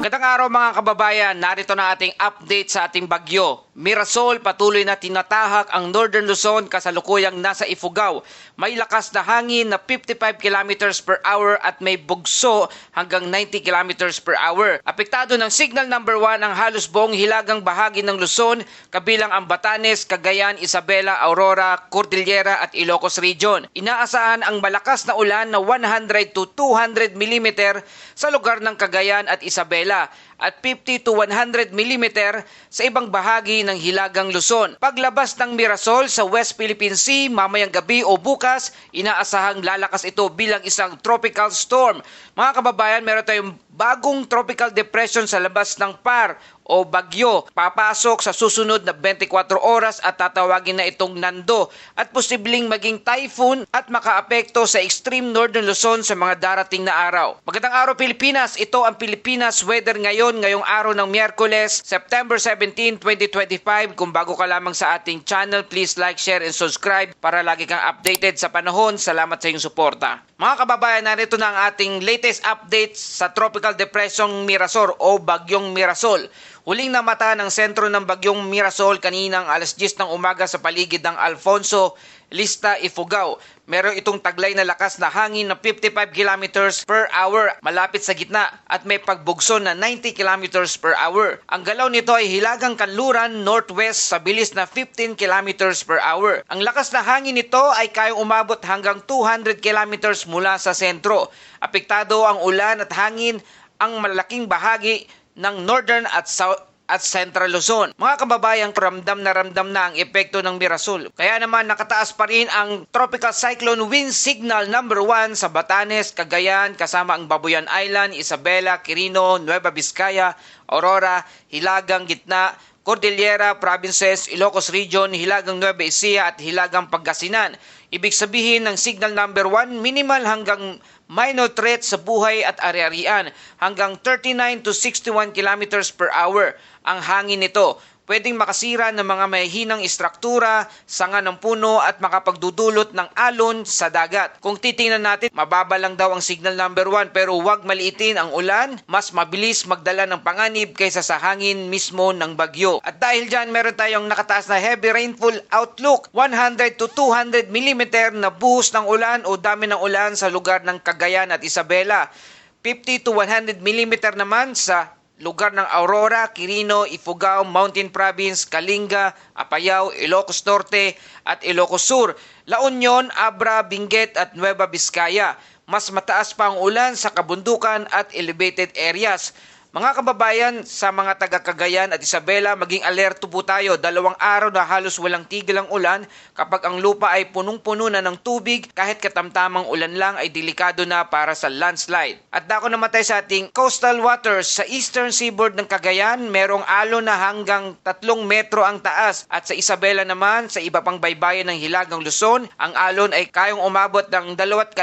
Magandang araw mga kababayan, narito na ating update sa ating bagyo. Mirasol patuloy na tinatahak ang Northern Luzon kasalukuyang nasa Ifugao. May lakas na hangin na 55 km per hour at may bugso hanggang 90 km per hour. Apektado ng signal number 1 ang halos buong hilagang bahagi ng Luzon, kabilang ang Batanes, Cagayan, Isabela, Aurora, Cordillera at Ilocos Region. Inaasahan ang malakas na ulan na 100 to 200 mm sa lugar ng Cagayan at Isabela at 50 to 100 mm sa ibang bahagi ng Hilagang Luzon. Paglabas ng Mirasol sa West Philippine Sea mamayang gabi o bukas, inaasahang lalakas ito bilang isang tropical storm. Mga kababayan, meron tayong bagong tropical depression sa labas ng PAR o bagyo. Papasok sa susunod na 24 oras at tatawagin na itong Nando at posibleng maging typhoon at makaapekto sa extreme northern Luzon sa mga darating na araw. Magandang araw Pilipinas, ito ang Pilipinas weather ngayong araw ng Miyerkules, September 17, 2025. Kung bago ka lamang sa ating channel, please like, share, and subscribe para lagi kang updated sa panahon. Salamat sa iyong suporta. Mga kababayan, narito na ang ating latest updates sa Tropical Depression Mirasol o Bagyong Mirasol. Huling namata ng sentro ng Bagyong Mirasol kaninang alas 10 ng umaga sa paligid ng Alfonso Lista, Ifugao. Meron itong taglay na lakas na hangin na 55 km per hour malapit sa gitna at may pagbugso na 90 km per hour. Ang galaw nito ay hilagang kanluran northwest sa bilis na 15 km per hour. Ang lakas na hangin nito ay kayang umabot hanggang 200 km mula sa sentro. Apektado ang ulan at hangin ang malaking bahagi ng northern at south at Central Luzon. Mga kababayang, ramdam na ang epekto ng Mirasol. Kaya naman nakataas pa rin ang Tropical Cyclone Wind Signal number 1 sa Batanes, Cagayan, kasama ang Babuyan Island, Isabela, Quirino, Nueva Vizcaya, Aurora, Hilagang Gitna, Cordillera Provinces, Ilocos Region, Hilagang Nueva Ecija at Hilagang Pangasinan. Ibig sabihin ng signal number 1, minimal hanggang minor threat sa buhay at ari-arian hanggang 39 to 61 km per hour. Ang hangin nito pwedeng makasira ng mga mahihinang istruktura, sanga ng puno at makapagdudulot ng alon sa dagat. Kung titingnan natin, mababa lang daw ang signal number 1 pero huwag maliitin ang ulan, mas mabilis magdala ng panganib kaysa sa hangin mismo ng bagyo. At dahil dyan, meron tayong nakataas na heavy rainfall outlook, 100 to 200 mm na buhos ng ulan o dami ng ulan sa lugar ng Cagayan at Isabela. 50 to 100 mm naman sa lugar ng Aurora, Quirino, Ifugao, Mountain Province, Kalinga, Apayao, Ilocos Norte at Ilocos Sur, La Union, Abra, Benguet at Nueva Vizcaya. Mas mataas pa ang ulan sa kabundukan at elevated areas. Mga kababayan, sa mga taga-Cagayan at Isabela, maging alerto po tayo. 2 araw na halos walang tigil ang ulan. Kapag ang lupa ay punong-puno na ng tubig, kahit katamtamang ulan lang ay delikado na para sa landslide. At dako namatay sa ating coastal waters sa eastern seaboard ng Cagayan, merong alon na hanggang 3 metro ang taas. At sa Isabela naman, sa iba pang baybayin ng Hilagang Luzon, ang alon ay kayang umabot ng 2.5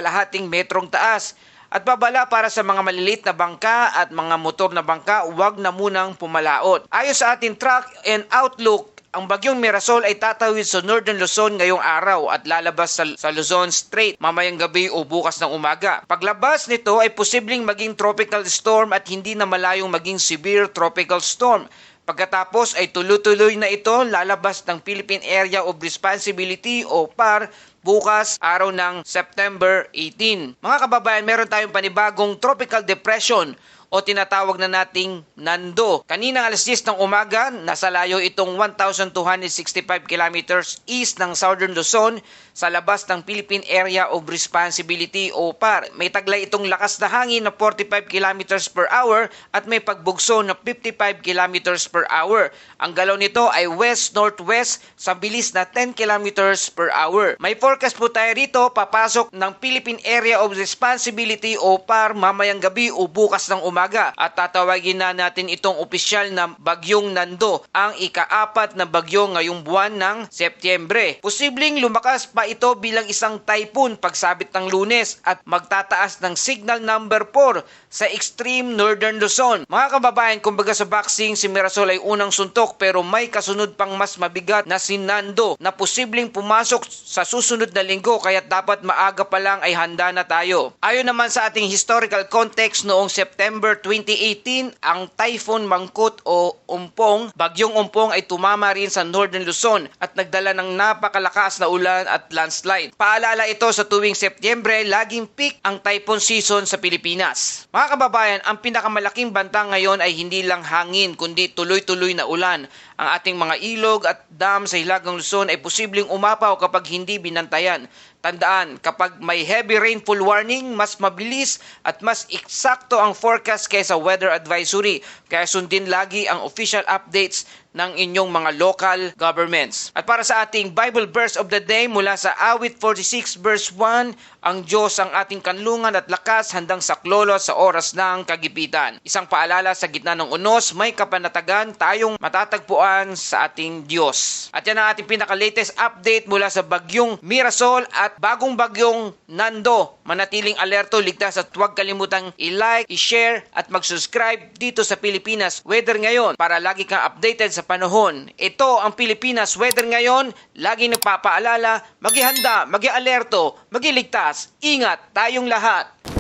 metrong taas. At babala para sa mga maliliit na bangka at mga motor na bangka, huwag na munang pumalaot. Ayon sa ating track and outlook, ang Bagyong Mirasol ay tatawid sa Northern Luzon ngayong araw at lalabas sa Luzon Strait mamayang gabi o bukas ng umaga. Paglabas nito ay posibleng maging tropical storm at hindi na malayong maging severe tropical storm. Pagkatapos ay tuloy-tuloy na ito lalabas ng Philippine Area of Responsibility o PAR bukas araw ng September 18. Mga kababayan, meron tayong panibagong tropical depression o tinatawag na nating Nando. Kaninang alas 10 ng umaga, nasa layo itong 1,265 kilometers east ng Southern Luzon sa labas ng Philippine Area of Responsibility o PAR. May taglay itong lakas na hangin na 45 kilometers per hour at may pagbugso na 55 kilometers per hour. Ang galaw nito ay west-northwest sa bilis na 10 kilometers per hour. May forecast po tayo rito, papasok ng Philippine Area of Responsibility o PAR mamayang gabi o bukas ng umaga at tatawagin na natin itong opisyal na Bagyong Nando, ang ika-4 na bagyo ngayong buwan ng Setyembre. Posibleng lumakas pa ito bilang isang typhoon pagsabit ng Lunes at magtataas ng signal number 4 sa extreme northern Luzon. Mga kababayan, kumbaga sa boxing, si Mirasol ay unang suntok pero may kasunod pang mas mabigat na si Nando na posibleng pumasok sa susunod na linggo kaya dapat maaga pa lang ay handa na tayo. Ayon naman sa ating historical context, noong September September 2018, ang Typhoon Mangkut o Umpong, Bagyong Umpong ay tumama rin sa Northern Luzon at nagdala ng napakalakas na ulan at landslide. Paalala ito sa tuwing Setyembre, laging peak ang typhoon season sa Pilipinas. Mga kababayan, ang pinakamalaking banta ngayon ay hindi lang hangin kundi tuloy-tuloy na ulan. Ang ating mga ilog at dam sa Hilagang Luzon ay posibleng umapaw kapag hindi binantayan. Tandaan, kapag may heavy rainfall warning, mas mabilis at mas eksakto ang forecast kaysa weather advisory. Kaya sundin lagi ang official updates ng inyong mga local governments. At para sa ating Bible verse of the day mula sa Awit 46 verse 1, ang Diyos ang ating kanlungan at lakas, handang saklolo sa oras ng kagipitan. Isang paalala, sa gitna ng unos, may kapanatagan tayong matatagpuan sa ating Diyos. At yan ang ating pinaka-latest update mula sa bagyong Mirasol at bagong bagyong Nando. Manatiling alerto, ligtas at huwag kalimutang i-like, i-share at mag-subscribe dito sa Pilipinas Weather Ngayon para lagi kang updated sa panahon. Ito ang Pilipinas Weather Ngayon, lagi nagpapaalala, mag-ihanda, mag-alerto, mag-iligtas. Ingat tayong lahat!